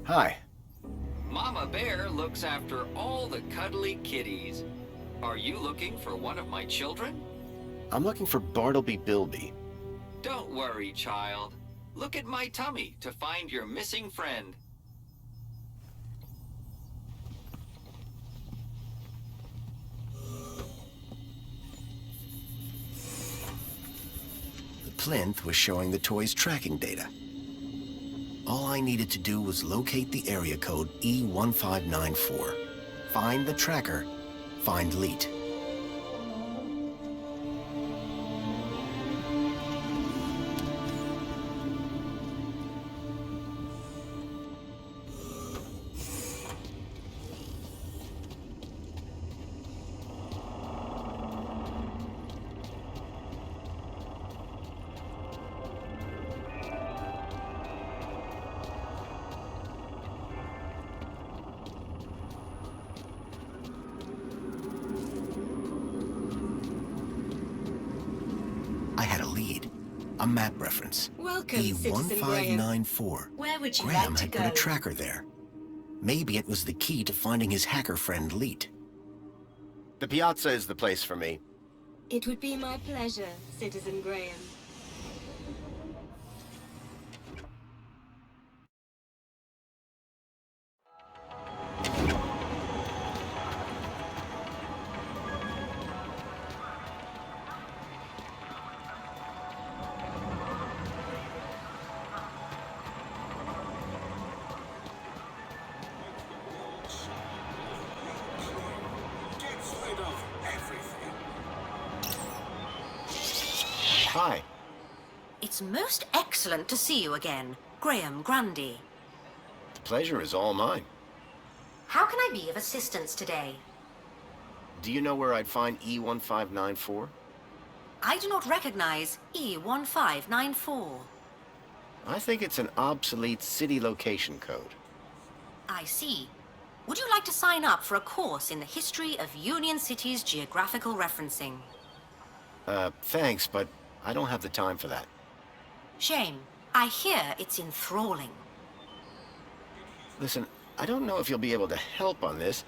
Hi. Mama Bear looks after all the cuddly kitties. Are you looking for one of my children? I'm looking for Bartleby Bilby. Don't worry, child. Look at my tummy to find your missing friend. The plinth was showing the toy's tracking data. All I needed to do was locate the area code E1594. Find the tracker, find Leet. I had a lead, a map reference. Welcome, Citizen Graham. E1594. Where would you Graham like to had go? put a tracker there. Maybe it was the key to finding his hacker friend Leet. The piazza is the place for me. It would be my pleasure, Citizen Graham. Hi. It's most excellent to see you again, Graham Grundy. The pleasure is all mine. How can I be of assistance today? Do you know where I'd find E1594? I do not recognize E1594. I think it's an obsolete city location code. I see. Would you like to sign up for a course in the history of Union City's geographical referencing? Thanks, but I don't have the time for that. Shame. I hear it's enthralling. Listen, I don't know if you'll be able to help on this.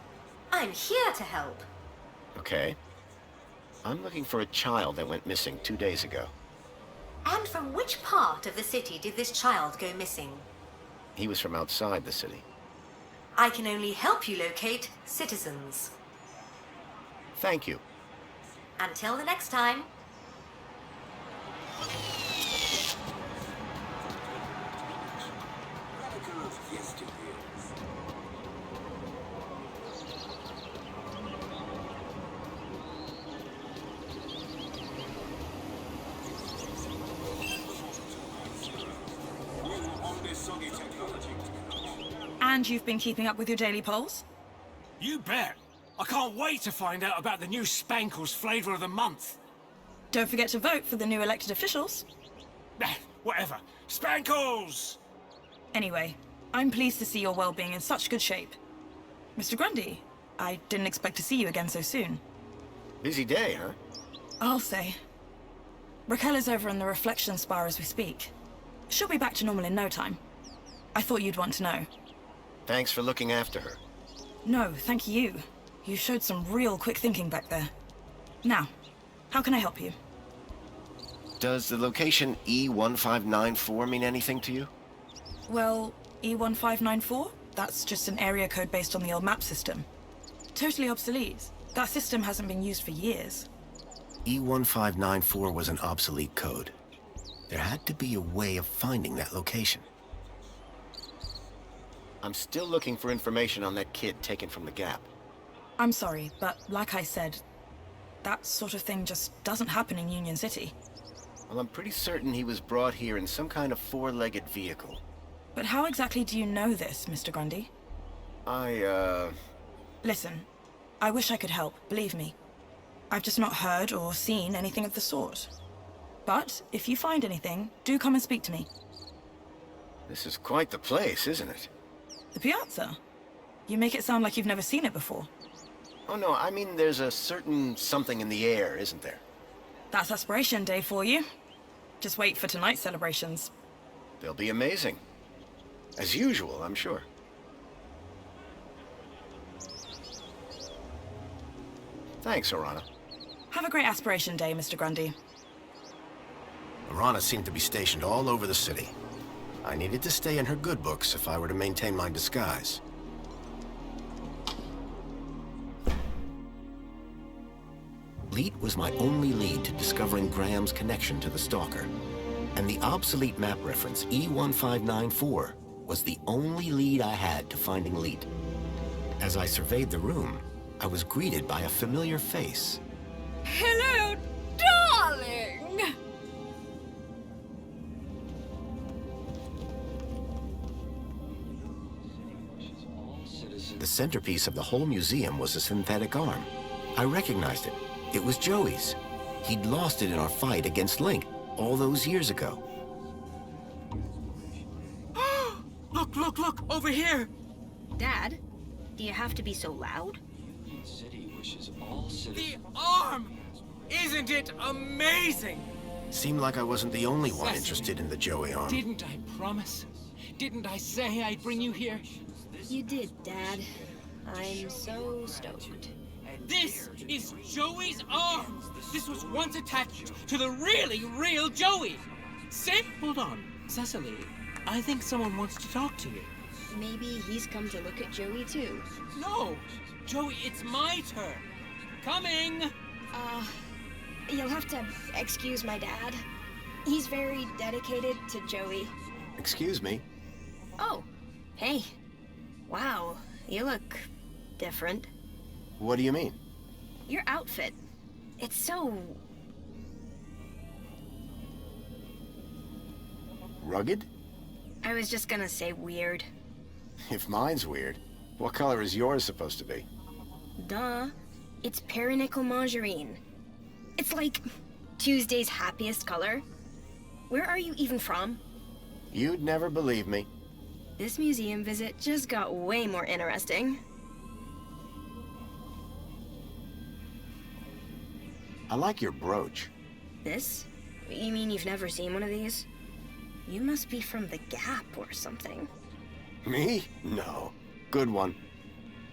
I'm here to help. Okay. I'm looking for a child that went missing 2 days ago. And from which part of the city did this child go missing? He was from outside the city. I can only help you locate citizens. Thank you. Until the next time. And you've been keeping up with your daily polls? You bet. I can't wait to find out about the new Spankles flavor of the month. Don't forget to vote for the new elected officials. Whatever. Spankles! Anyway, I'm pleased to see your well-being in such good shape. Mr. Grundy, I didn't expect to see you again so soon. Busy day, huh? I'll say. Raquel is over in the reflection spar as we speak. She'll be back to normal in no time. I thought you'd want to know. Thanks for looking after her. No, thank you. You showed some real quick thinking back there. Now, how can I help you? Does the location E1594 mean anything to you? Well, E1594? That's just an area code based on the old map system. Totally obsolete. That system hasn't been used for years. E1594 was an obsolete code. There had to be a way of finding that location. I'm still looking for information on that kid taken from the Gap. I'm sorry, but like I said, that sort of thing just doesn't happen in Union City. Well, I'm pretty certain he was brought here in some kind of four-legged vehicle. But how exactly do you know this, Mr. Grundy? Listen, I wish I could help, believe me. I've just not heard or seen anything of the sort. But if you find anything, do come and speak to me. This is quite the place, isn't it? The piazza? You make it sound like you've never seen it before. Oh no, I mean there's a certain something in the air, isn't there? That's Aspiration Day for you. Just wait for tonight's celebrations. They'll be amazing. As usual, I'm sure. Thanks, Orana. Have a great aspiration day, Mr. Grundy. Orana seemed to be stationed all over the city. I needed to stay in her good books if I were to maintain my disguise. Leet was my only lead to discovering Graham's connection to the Stalker. And the obsolete map reference E1594 was the only lead I had to finding Leet. As I surveyed the room, I was greeted by a familiar face. Hello, darling! The centerpiece of the whole museum was a synthetic arm. I recognized it. It was Joey's. He'd lost it in our fight against Link all those years ago. Look, over here! Dad, do you have to be so loud? The arm! Isn't it amazing? Seemed like I wasn't the only one interested in the Joey arm. Didn't I promise? Didn't I say I'd bring you here? You did, Dad. I'm so stoked. This is Joey's arm! This was once attached to the really real Joey! Hold on, Cecily. I think someone wants to talk to you. Maybe he's come to look at Joey too. No! Joey, it's my turn! Coming! You'll have to excuse my dad. He's very dedicated to Joey. Excuse me? Oh, hey. Wow, you look different. What do you mean? Your outfit. It's so... Rugged? I was just gonna say weird. If mine's weird, what color is yours supposed to be? Duh. It's perinickel margarine. It's like Tuesday's happiest color. Where are you even from? You'd never believe me. This museum visit just got way more interesting. I like your brooch. This? You mean you've never seen one of these? You must be from the Gap or something. Me? No. Good one.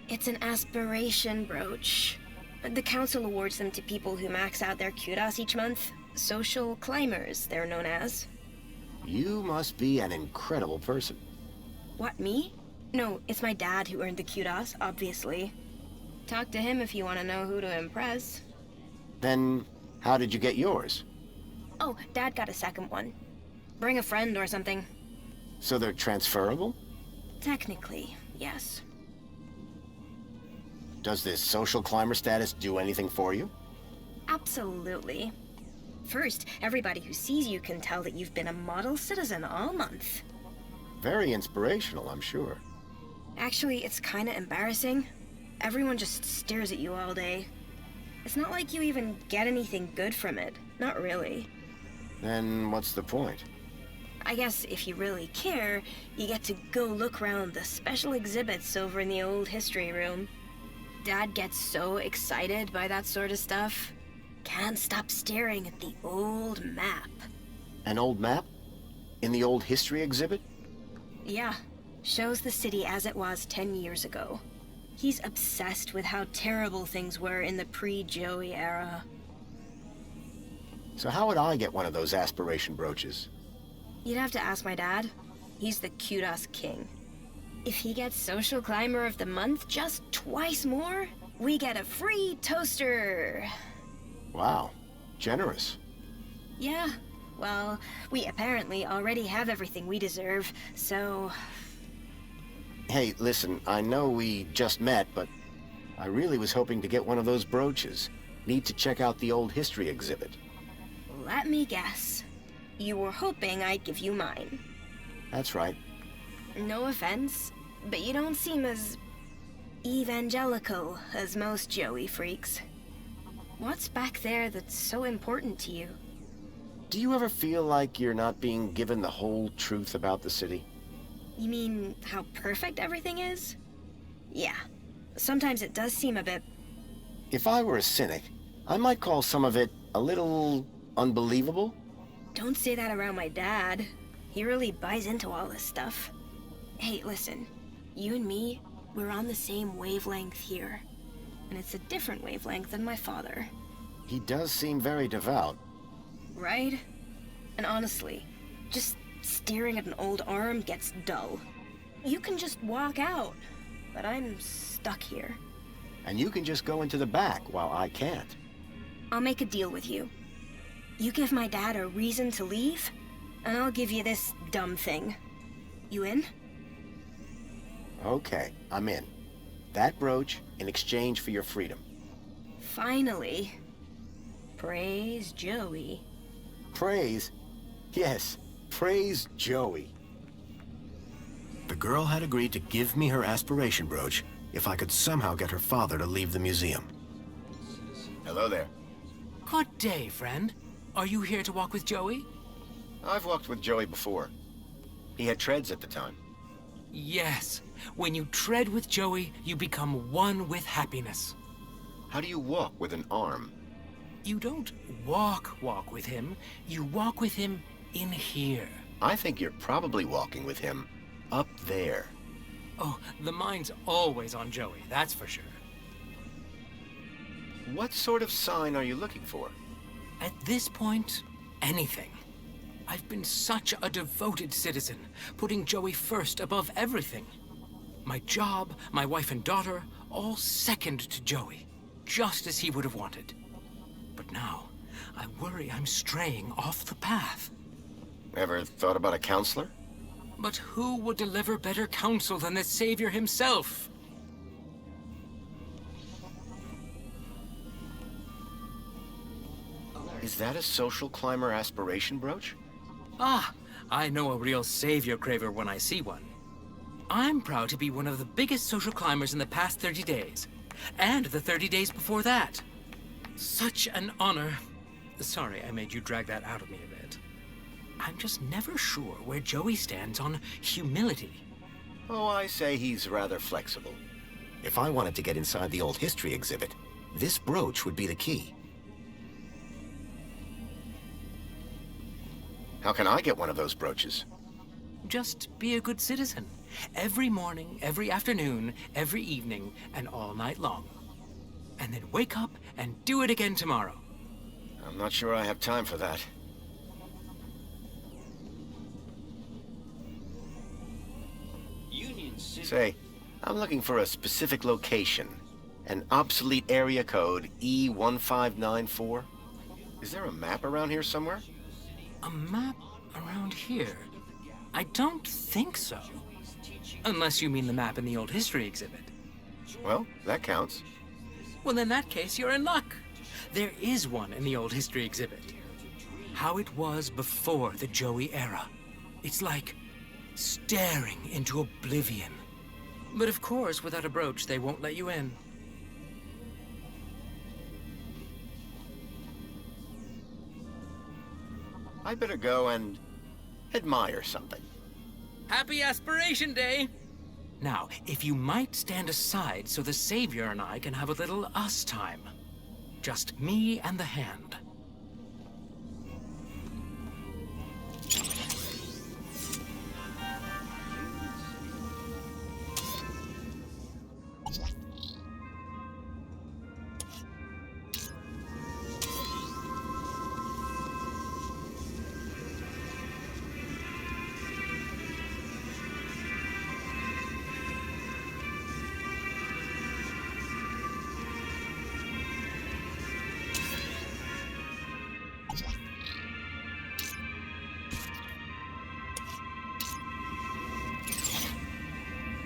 It's an aspiration brooch. The council awards them to people who max out their kudos each month. Social climbers, they're known as. You must be an incredible person. What, me? No, it's my dad who earned the kudos, obviously. Talk to him if you want to know who to impress. Then, how did you get yours? Oh, Dad got a second one. Bring a friend or something. So they're transferable? Technically, yes. Does this social climber status do anything for you? Absolutely. First, everybody who sees you can tell that you've been a model citizen all month. Very inspirational, I'm sure. Actually, it's kinda embarrassing. Everyone just stares at you all day. It's not like you even get anything good from it. Not really. Then what's the point? I guess if you really care, you get to go look around the special exhibits over in the old history room. Dad gets so excited by that sort of stuff. Can't stop staring at the old map. An old map? In the old history exhibit? Yeah, shows the city as it was 10 years ago. He's obsessed with how terrible things were in the pre-Joey era. So how would I get one of those aspiration brooches? You'd have to ask my dad. He's the kudos king. If he gets Social Climber of the Month just twice more, we get a free toaster. Wow, generous. Yeah, well, we apparently already have everything we deserve, so... Hey, listen, I know we just met, but I really was hoping to get one of those brooches. Need to check out the old history exhibit. Let me guess. You were hoping I'd give you mine. That's right. No offense, but you don't seem as... evangelical as most Joey freaks. What's back there that's so important to you? Do you ever feel like you're not being given the whole truth about the city? You mean how perfect everything is? Yeah. Sometimes it does seem a bit... If I were a cynic, I might call some of it a little unbelievable. Don't say that around my dad. He really buys into all this stuff. Hey, listen. You and me, we're on the same wavelength here. and it's a different wavelength than my father. He does seem very devout. Right? And honestly, just staring at an old arm gets dull. You can just walk out, but I'm stuck here. And you can just go into the back while I can't. I'll make a deal with you. You give my dad a reason to leave, and I'll give you this dumb thing. You in? Okay, I'm in. That brooch in exchange for your freedom. Finally. Praise Joey. Praise? Yes, praise Joey. The girl had agreed to give me her aspiration brooch if I could somehow get her father to leave the museum. Hello there. Good day, friend. Are you here to walk with Joey? I've walked with Joey before. He had treads at the time. Yes. When you tread with Joey, you become one with happiness. How do you walk with an arm? You don't walk with him. You walk with him in here. I think you're probably walking with him up there. Oh, the mind's always on Joey, that's for sure. What sort of sign are you looking for? At this point, anything. I've been such a devoted citizen, putting Joey first above everything. My job, my wife and daughter, all second to Joey, just as he would have wanted. But now, I worry I'm straying off the path. Ever thought about a counselor? But who would deliver better counsel than the Savior himself? Is that a social climber aspiration brooch? Ah, I know a real Savior craver when I see one. I'm proud to be one of the biggest social climbers in the past 30 days. And the 30 days before that. Such an honor. Sorry, I made you drag that out of me a bit. I'm just never sure where Joey stands on humility. Oh, I say he's rather flexible. If I wanted to get inside the old history exhibit, this brooch would be the key. How can I get one of those brooches? Just be a good citizen. Every morning, every afternoon, every evening, and all night long. And then wake up and do it again tomorrow. I'm not sure I have time for that. Union City. Say, I'm looking for a specific location. An obsolete area code E1594. Is there a map around here somewhere? A map around here? I don't think so. Unless you mean the map in the old history exhibit. Well, that counts. Well, in that case, you're in luck. There is one in the old history exhibit. How it was before the Joey era. It's like staring into oblivion. But of course, without a brooch, they won't let you in. I'd better go and admire something. Happy Aspiration Day! Now, if you might stand aside so the Savior and I can have a little us time. Just me and the hand.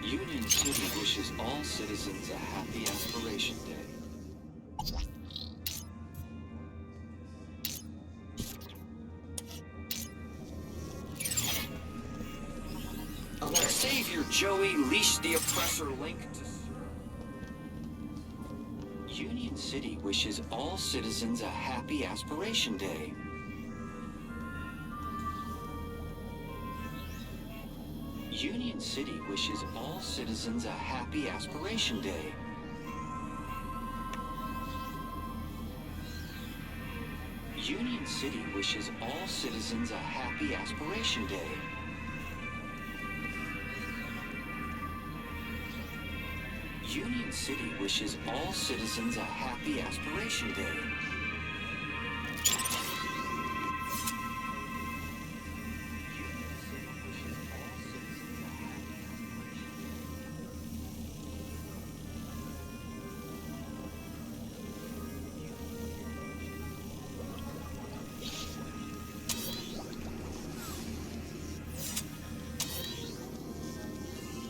Union City wishes all citizens a happy Aspiration Day. Savior Joey leashed the oppressor link to... Union City wishes all citizens a happy Aspiration Day. Union City wishes all citizens a happy Aspiration Day. Union City wishes all citizens a happy Aspiration Day. Union City wishes all citizens a happy Aspiration Day.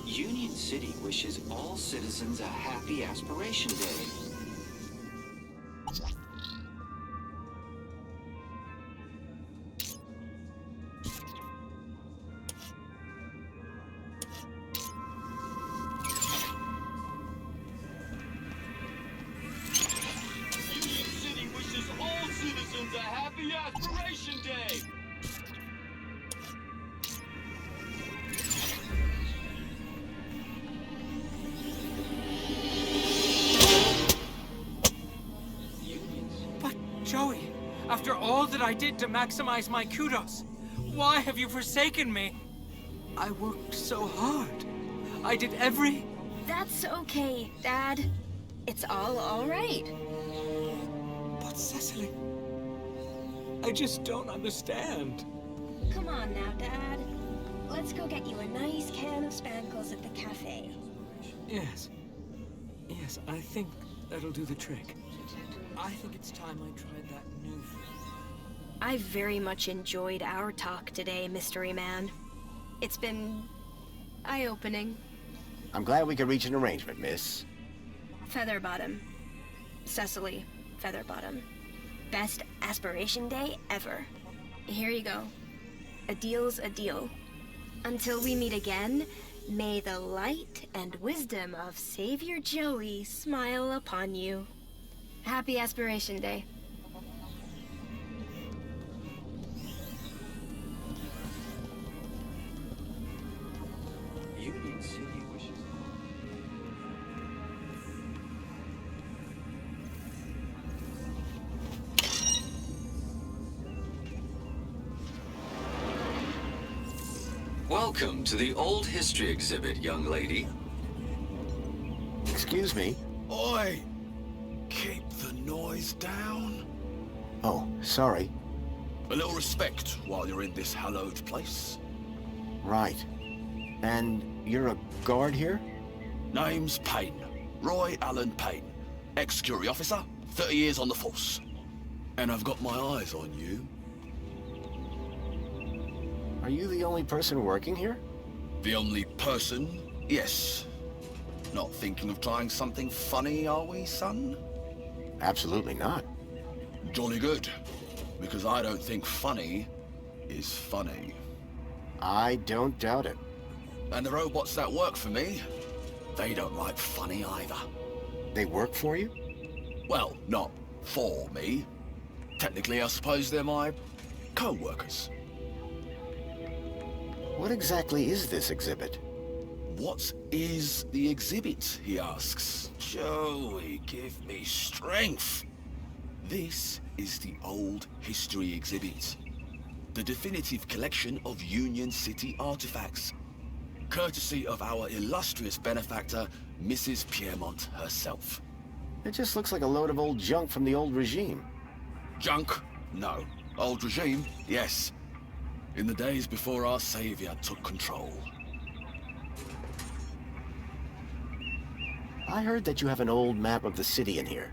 Union City wishes all citizens a happy Aspiration Day. Union City wishes all citizens a happy Aspiration Day. Joey, after all that I did to maximize my kudos, why have you forsaken me? I worked so hard. I did every... That's okay, Dad. It's all right. But Cecily, I just don't understand. Come on now, Dad. Let's go get you a nice can of spankles at the cafe. Yes. Yes, I think that'll do the trick. I think it's time I tried that new thing. I very much enjoyed our talk today, Mystery Man. It's been eye-opening. I'm glad we could reach an arrangement, miss. Featherbottom. Cecily Featherbottom. Best Aspiration Day ever. Here you go. A deal's a deal. Until we meet again, may the light and wisdom of Savior Joey smile upon you. Happy Aspiration Day. Union City wishes... Welcome to the Old History exhibit, young lady. Excuse me? Oi! Keep the noise down. Oh, sorry. A little respect while you're in this hallowed place. Right. And you're a guard here? Name's Payne. Roy Allen Payne. Ex-security officer, 30 years on the force. And I've got my eyes on you. Are you the only person working here? The only person? Yes. Not thinking of trying something funny, are we, son? Absolutely not. Jolly good. Because I don't think funny is funny. I don't doubt it. And the robots that work for me, they don't like funny either. They work for you? Well, not for me. Technically, I suppose they're my co-workers. What exactly is this exhibit? What is the exhibit, he asks. Joey, give me strength. This is the Old History exhibit. The definitive collection of Union City artifacts. Courtesy of our illustrious benefactor, Mrs. Piermont herself. It just looks like a load of old junk from the old regime. Junk? No. Old regime? Yes. In the days before our savior took control. I heard that you have an old map of the city in here.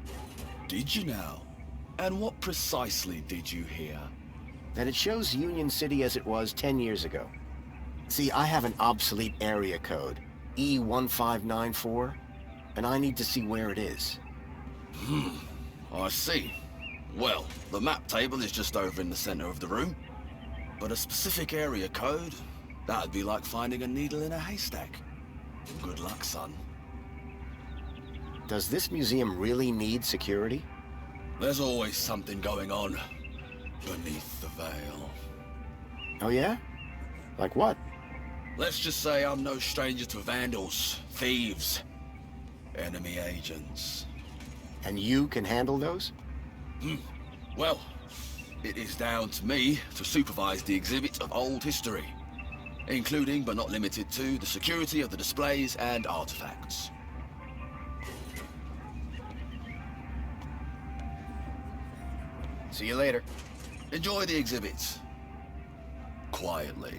Did you now? And what precisely did you hear? That it shows Union City as it was 10 years ago. See, I have an obsolete area code, E1594, and I need to see where it is. I see. Well, the map table is just over in the center of the room. But a specific area code, that'd be like finding a needle in a haystack. Good luck, son. Does this museum really need security? There's always something going on beneath the veil. Oh yeah? Like what? Let's just say I'm no stranger to vandals, thieves, enemy agents. And you can handle those? Well, it is down to me to supervise the exhibit of old history, including but not limited to the security of the displays and artifacts. See you later. Enjoy the exhibits. Quietly.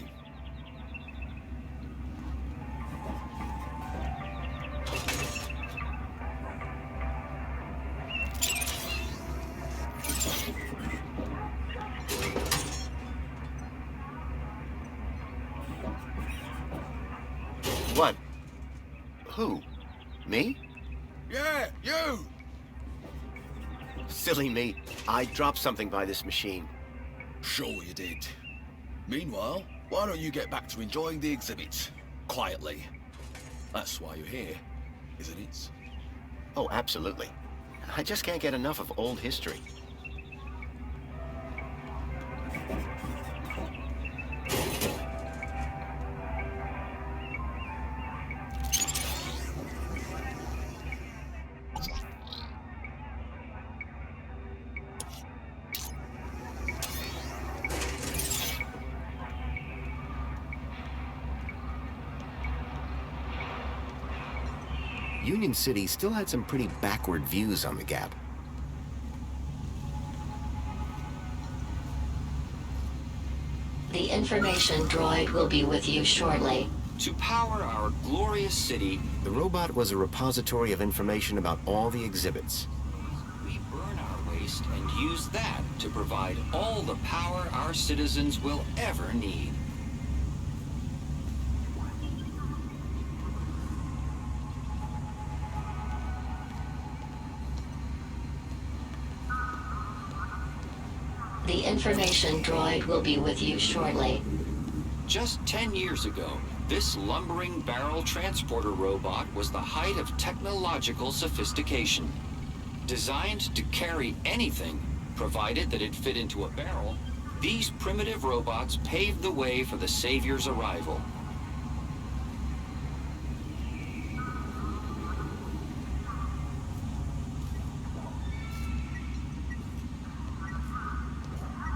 What? Who? Me? Yeah, you! Silly me. I dropped something by this machine. Sure you did. Meanwhile, why don't you get back to enjoying the exhibits? Quietly. That's why you're here, isn't it? Oh, absolutely. I just can't get enough of old history. Union City still had some pretty backward views on the Gap. The information droid will be with you shortly. To power our glorious city, The robot was a repository of information about all the exhibits. we burn our waste and use that to provide all the power our citizens will ever need. The information droid will be with you shortly. Just 10 years ago, this lumbering barrel transporter robot was the height of technological sophistication. Designed to carry anything, provided that it fit into a barrel, these primitive robots paved the way for the Savior's arrival.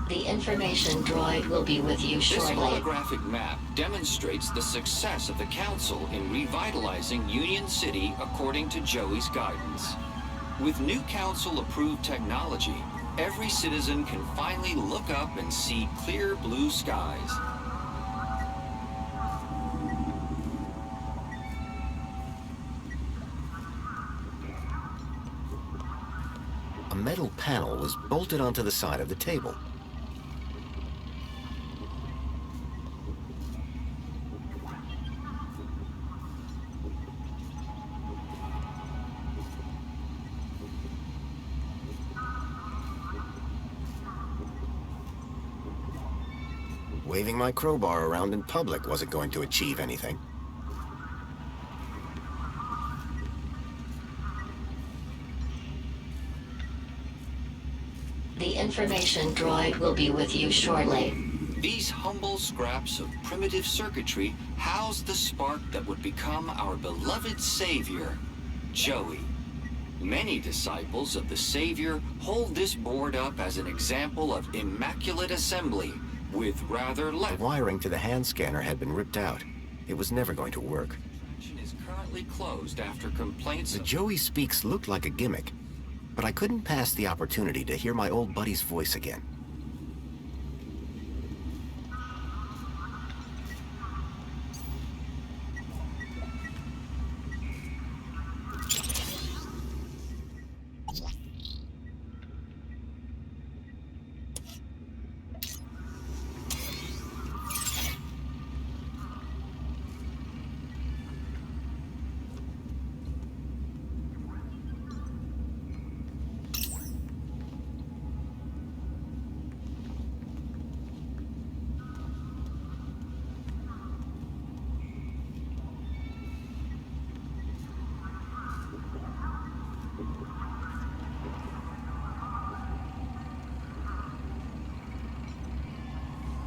The information droid will be with you This shortly. holographic map demonstrates the success of the Council in revitalizing Union City according to Joey's guidance. With new Council-approved technology, every citizen can finally look up and see clear blue skies. A metal panel was bolted onto the side of the table. Waving my crowbar around in public wasn't going to achieve anything. The information droid will be with you shortly. These humble scraps of primitive circuitry house the spark that would become our beloved Savior, Joey. Many disciples of the Savior hold this board up as an example of immaculate assembly, with rather The less. wiring to the hand scanner had been ripped out. It was never going to work. Is currently closed after complaints The of Joey Speaks looked like a gimmick, but I couldn't pass the opportunity to hear my old buddy's voice again.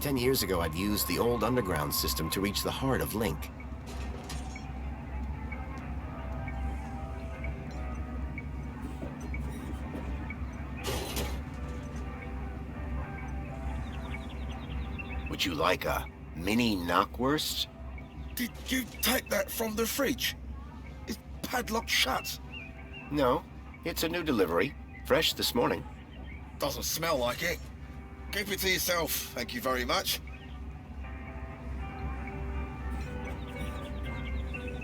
Ten years ago, I'd used the old underground system to reach the heart of Link. Would you like a mini knockwurst? Did you take that from the fridge? It's padlocked shut. No, it's a new delivery, fresh this morning. Doesn't smell like it. Keep it to yourself, thank you very much.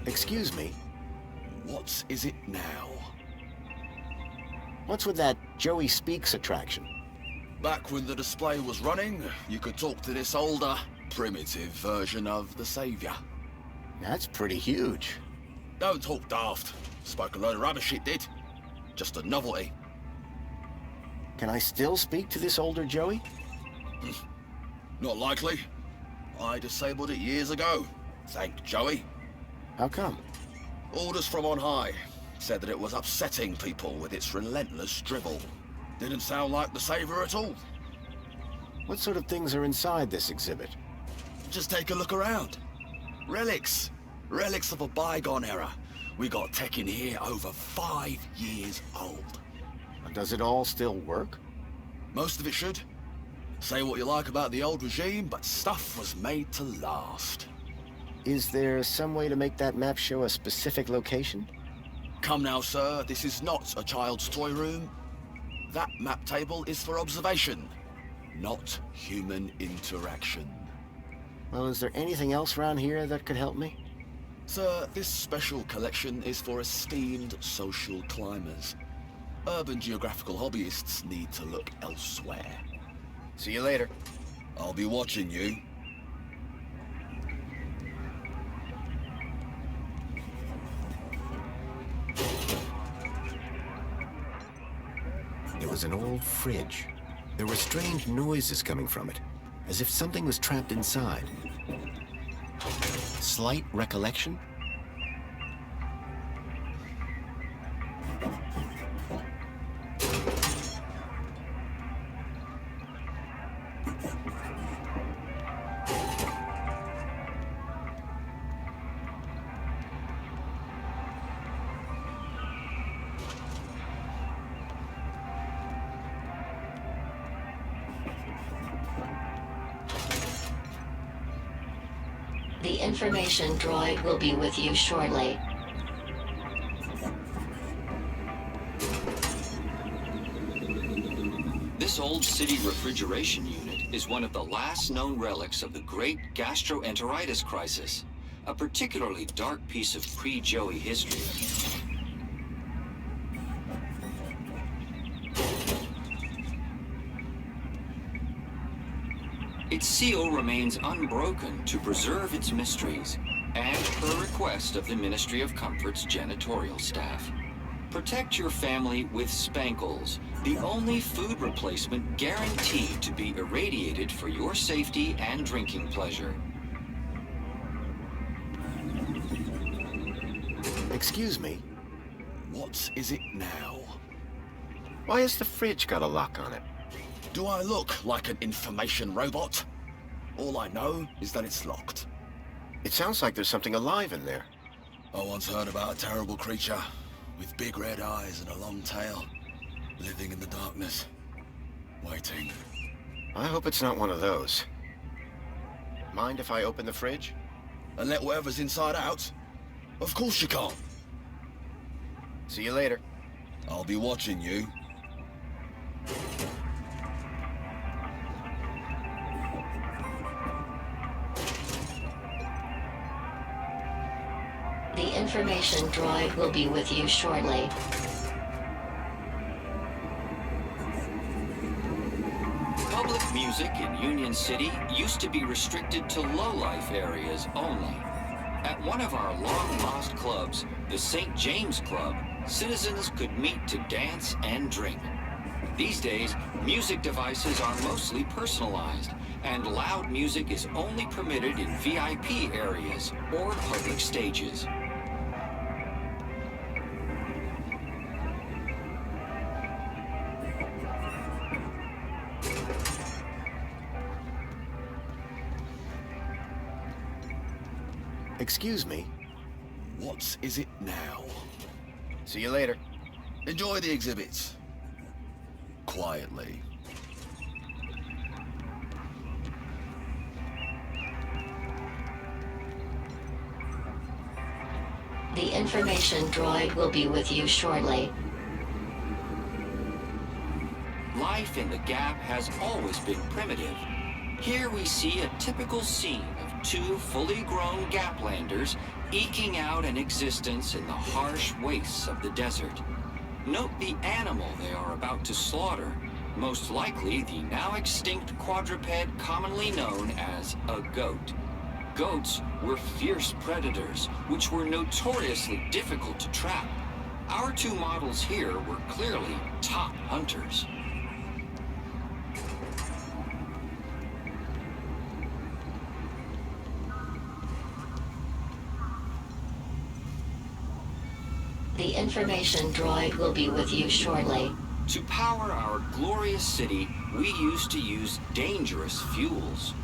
Excuse me, What is it now? what's with that Joey Speaks attraction? Back when the display was running, you could talk to this older, primitive version of the Savior. That's pretty huge. Don't talk daft. Spoke a load of rubbish, it did. Just a novelty. Can I still speak to this older Joey? Not likely. I disabled it years ago. Thank Joey. How come? Orders from on high. Said that it was upsetting people with its relentless drivel. Didn't sound like the Savior at all. What sort of things are inside this exhibit? Just take a look around. Relics. Relics of a bygone era. We got tech in here over 5 years old. Does it all still work? Most of it should. Say what you like about the old regime, but stuff was made to last. Is there some way to make that map show a specific location? Come now, sir, this is not a child's toy room. That map table is for observation, not human interaction. Well, is there anything else around here that could help me? Sir, this special collection is for esteemed social climbers. Urban geographical hobbyists need to look elsewhere. See you later. I'll be watching you. It was an old fridge. There were strange noises coming from it, as if something was trapped inside. Slight recollection? The information droid will be with you shortly. This old city refrigeration unit is one of the last known relics of the great gastroenteritis crisis, a particularly dark piece of pre-Joey history. Its seal remains unbroken to preserve its mysteries, and per request of the Ministry of Comfort's janitorial staff. Protect your family with Spankles, the only food replacement guaranteed to be irradiated for your safety and drinking pleasure. Excuse me, What is it now? why has the fridge got a lock on it? Do I look like an information robot? All I know is that it's locked. It sounds like there's something alive in there. I once heard about a terrible creature with big red eyes and a long tail, living in the darkness, waiting. I hope it's not one of those. Mind if I open the fridge? And let whatever's inside out? Of course you can't. See you later. I'll be watching you. The information droid will be with you shortly. Public music in Union City used to be restricted to low-life areas only. At one of our long-lost clubs, the St. James Club, citizens could meet to dance and drink. These days, music devices are mostly personalized, and loud music is only permitted in VIP areas or public stages. Excuse me, What is it now? see you later. Enjoy the exhibits. Quietly. The information droid will be with you shortly. life in the Gap has always been primitive. Here we see a typical scene of two fully grown Gaplanders eking out an existence in the harsh wastes of the desert. Note the animal they are about to slaughter, most likely the now extinct quadruped commonly known as a goat. Goats were fierce predators, which were notoriously difficult to trap. Our two models here were clearly top hunters. The information droid will be with you shortly. To power our glorious city, we used to use dangerous fuels.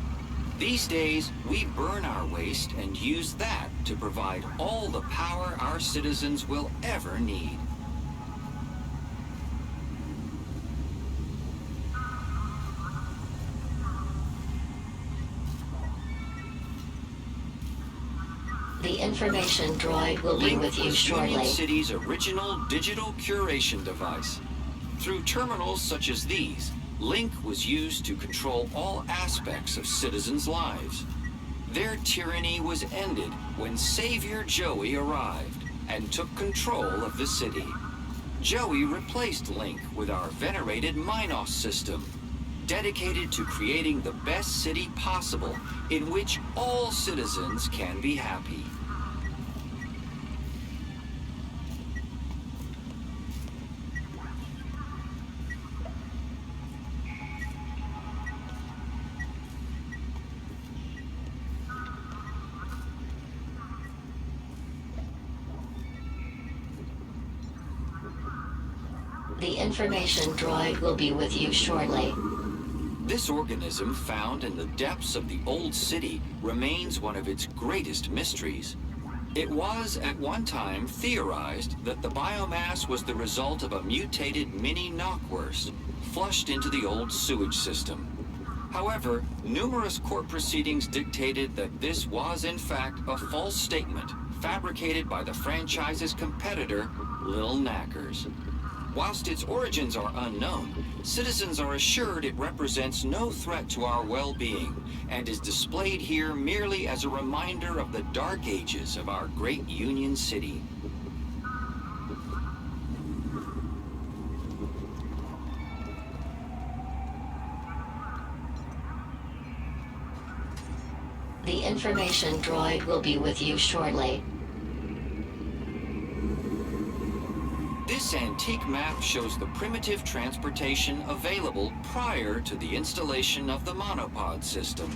These days, we burn our waste and use that to provide all the power our citizens will ever need. The information droid will be with you was Union shortly. City's original digital curation device. Through terminals such as these, Link was used to control all aspects of citizens' lives. Their tyranny was ended when Savior Joey arrived and took control of the city. Joey replaced Link with our venerated Minos system, dedicated to creating the best city possible in which all citizens can be happy. The information droid will be with you shortly. This organism found in the depths of the old city remains one of its greatest mysteries. It was at one time theorized that the biomass was the result of a mutated mini knockwurst flushed into the old sewage system. However, numerous court proceedings dictated that this was in fact a false statement fabricated by the franchise's competitor, Lil Knackers. Whilst its origins are unknown, citizens are assured it represents no threat to our well-being and is displayed here merely as a reminder of the dark ages of our great Union City. The information droid will be with you shortly. This antique map shows the primitive transportation available prior to the installation of the monopod system.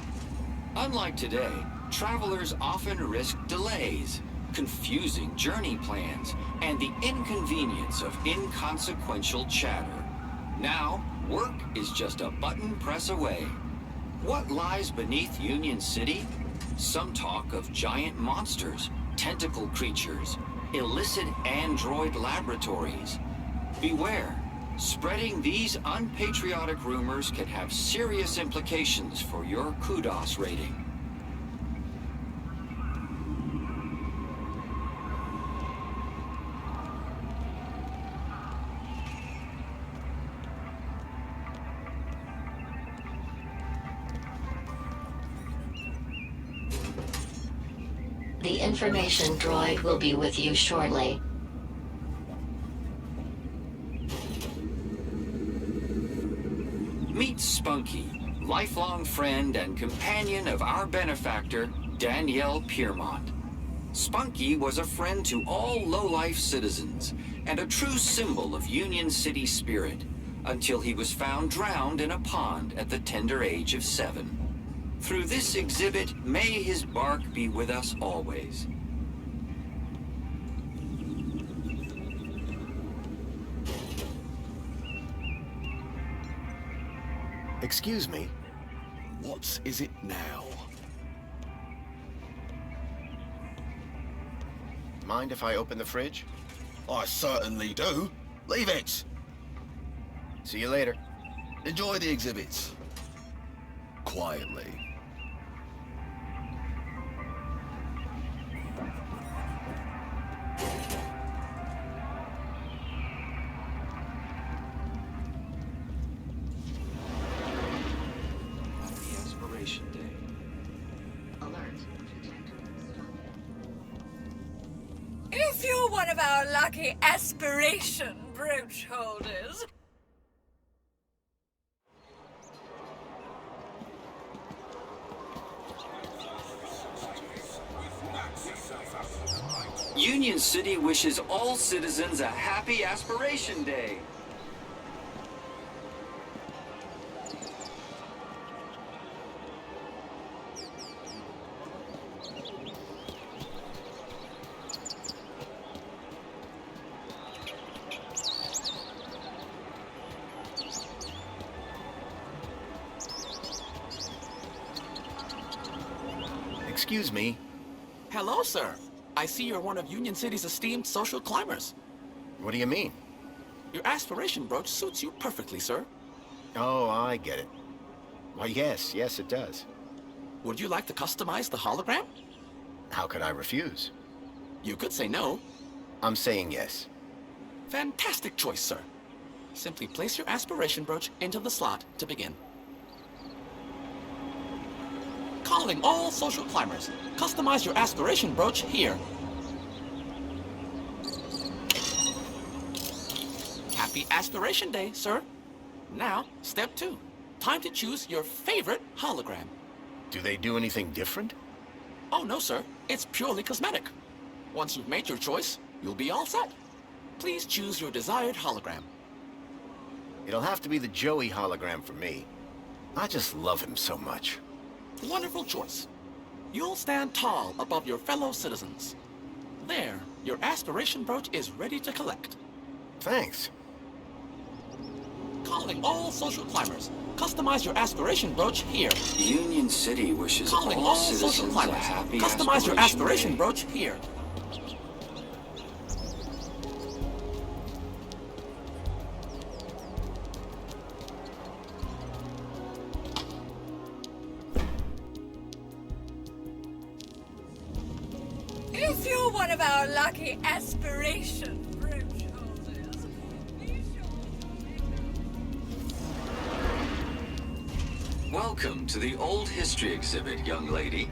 Unlike today, travelers often risk delays, confusing journey plans, and the inconvenience of inconsequential chatter. Now, work is just a button press away. What lies beneath Union City? Some talk of giant monsters, tentacle creatures, illicit android laboratories. Beware, spreading these unpatriotic rumors can have serious implications for your kudos rating. The information droid will be with you shortly. Meet Spunky, lifelong friend and companion of our benefactor, Danielle Piermont. Spunky was a friend to all low-life citizens and a true symbol of Union City spirit until he was found drowned in a pond at the tender age of 7. Through this exhibit, may his bark be with us always. Excuse me. What is it now? Mind if I open the fridge? I certainly do. Leave it. See you later. Enjoy the exhibits. Quietly. one of our lucky aspiration brooch holders? Union City wishes all citizens a happy Aspiration Day. Excuse me. Hello, sir. I see you're one of Union City's esteemed social climbers. What do you mean? Your aspiration brooch suits you perfectly, sir. Oh, I get it. Why, yes, it does. Would you like to customize the hologram? How could I refuse? You could say no. I'm saying yes. Fantastic choice, sir. Simply place your aspiration brooch into the slot to begin. Calling all social climbers. Customize your aspiration brooch here. Happy Aspiration Day, sir. Now, step 2. Time to choose your favorite hologram. Do they do anything different? Oh, no, sir. It's purely cosmetic. Once you've made your choice, you'll be all set. Please choose your desired hologram. It'll have to be the Joey hologram for me. I just love him so much. Wonderful choice. You'll stand tall above your fellow citizens. There, your aspiration brooch is ready to collect. Thanks. Calling all social climbers. Customize your aspiration brooch here. Union City wishes Calling all social citizens a climbers. happy Customize your aspiration Day. brooch here. If you're one of our lucky aspiration brooch holders, be sure to... Welcome to the Old History exhibit, young lady.